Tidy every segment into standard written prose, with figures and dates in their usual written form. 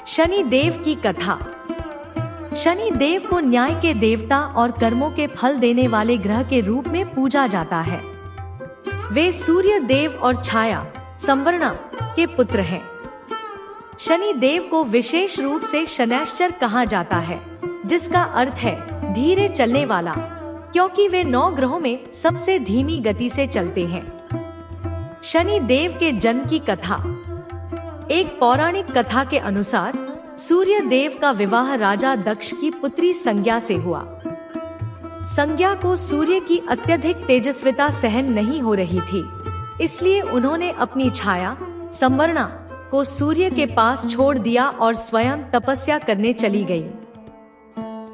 शनि देव की कथा। शनि देव को न्याय के देवता और कर्मों के फल देने वाले ग्रह के रूप में पूजा जाता है। वे सूर्य देव और छाया संवरणा के पुत्र हैं। शनि देव को विशेष रूप से शनैश्चर कहा जाता है, जिसका अर्थ है धीरे चलने वाला, क्योंकि वे 9 ग्रहों में सबसे धीमी गति से चलते हैं। शनि देव के जन्म की कथा। एक पौराणिक कथा के अनुसार सूर्य देव का विवाह राजा दक्ष की पुत्री संज्ञा से हुआ। संज्ञा को सूर्य की अत्यधिक तेजस्विता सहन नहीं हो रही थी, इसलिए उन्होंने अपनी छाया संवरणा को सूर्य के पास छोड़ दिया और स्वयं तपस्या करने चली गई।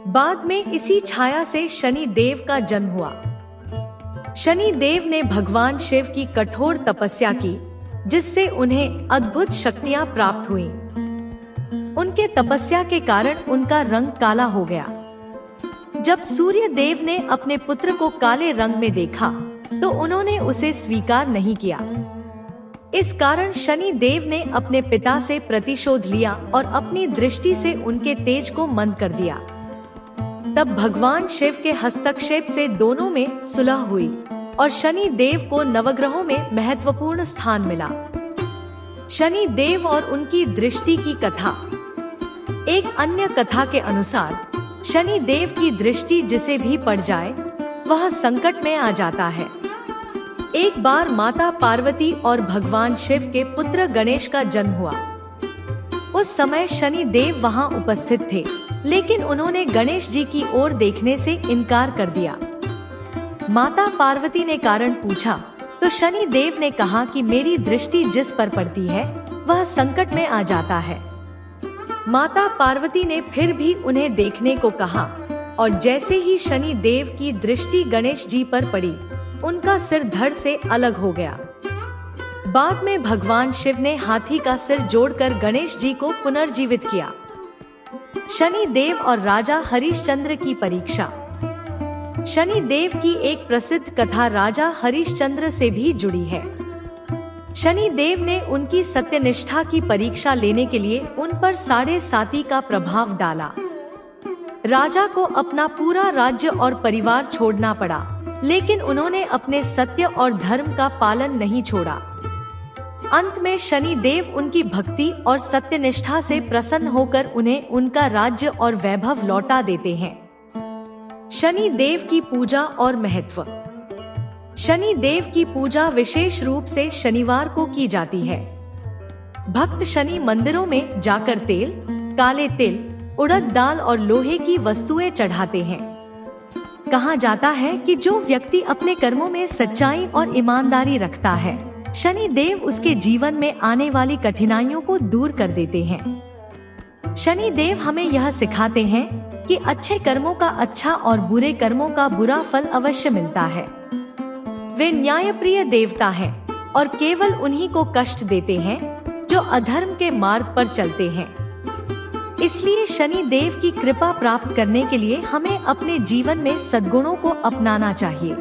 बाद में इसी छाया से शनि देव का जन्म हुआ। शनि देव ने भगवान शिव की कठोर तपस्या की, जिससे उन्हें अद्भुत शक्तियां प्राप्त हुईं। उनके तपस्या के कारण उनका रंग काला हो गया। जब सूर्य देव ने अपने पुत्र को काले रंग में देखा, तो उन्होंने उसे स्वीकार नहीं किया। इस कारण शनि देव ने अपने पिता से प्रतिशोध लिया और अपनी दृष्टि से उनके तेज को मंद कर दिया। तब भगवान शिव के हस्तक्षेप से दोनों में सुलह हुई और शनि देव को नवग्रहों में महत्वपूर्ण स्थान मिला। शनि देव और उनकी दृष्टि की कथा। एक अन्य कथा के अनुसार शनि देव की दृष्टि जिसे भी पड़ जाए, वह संकट में आ जाता है। एक बार माता पार्वती और भगवान शिव के पुत्र गणेश का जन्म हुआ। उस समय शनि देव वहां उपस्थित थे, लेकिन उन्होंने गणेश जी की ओर देखने से इनकार कर दिया। माता पार्वती ने कारण पूछा, तो शनि देव ने कहा कि मेरी दृष्टि जिस पर पड़ती है, वह संकट में आ जाता है। माता पार्वती ने फिर भी उन्हें देखने को कहा, और जैसे ही शनि देव की दृष्टि गणेश जी पर पड़ी, उनका सिर धड़ से अलग हो गया। बाद में भगवान शिव ने हाथी का सिर जोड़कर गणेश जी को पुनर्जीवित किया। शनि देव और राजा हरिश्चंद्र की परीक्षा। शनि देव की एक प्रसिद्ध कथा राजा हरिश्चंद्र से भी जुड़ी है। शनि देव ने उनकी सत्यनिष्ठा की परीक्षा लेने के लिए उन पर 7.5 का प्रभाव डाला। राजा को अपना पूरा राज्य और परिवार छोड़ना पड़ा, लेकिन उन्होंने अपने सत्य और धर्म का पालन नहीं छोड़ा। अंत में शनि देव उनकी भक्ति और सत्यनिष्ठा से प्रसन्न होकर उन्हें उनका राज्य और वैभव लौटा देते हैं। शनि देव की पूजा और महत्व। शनि देव की पूजा विशेष रूप से शनिवार को की जाती है। भक्त शनि मंदिरों में जाकर तेल, काले तिल, उड़द दाल और लोहे की वस्तुएं चढ़ाते हैं। कहा जाता है कि जो व्यक्ति अपने कर्मों में सच्चाई और ईमानदारी रखता है, शनि देव उसके जीवन में आने वाली कठिनाइयों को दूर कर देते हैं। शनि देव हमें यह सिखाते हैं कि अच्छे कर्मों का अच्छा और बुरे कर्मों का बुरा फल अवश्य मिलता है। वे न्यायप्रिय देवता हैं और केवल उन्हीं को कष्ट देते हैं जो अधर्म के मार्ग पर चलते हैं। इसलिए शनि देव की कृपा प्राप्त करने के लिए हमें अपने जीवन में सद्गुणों को अपनाना चाहिए।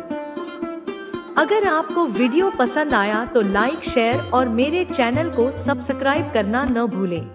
अगर आपको वीडियो पसंद आया तो लाइक, शेयर और मेरे चैनल को सब्सक्राइब करना न भूलें।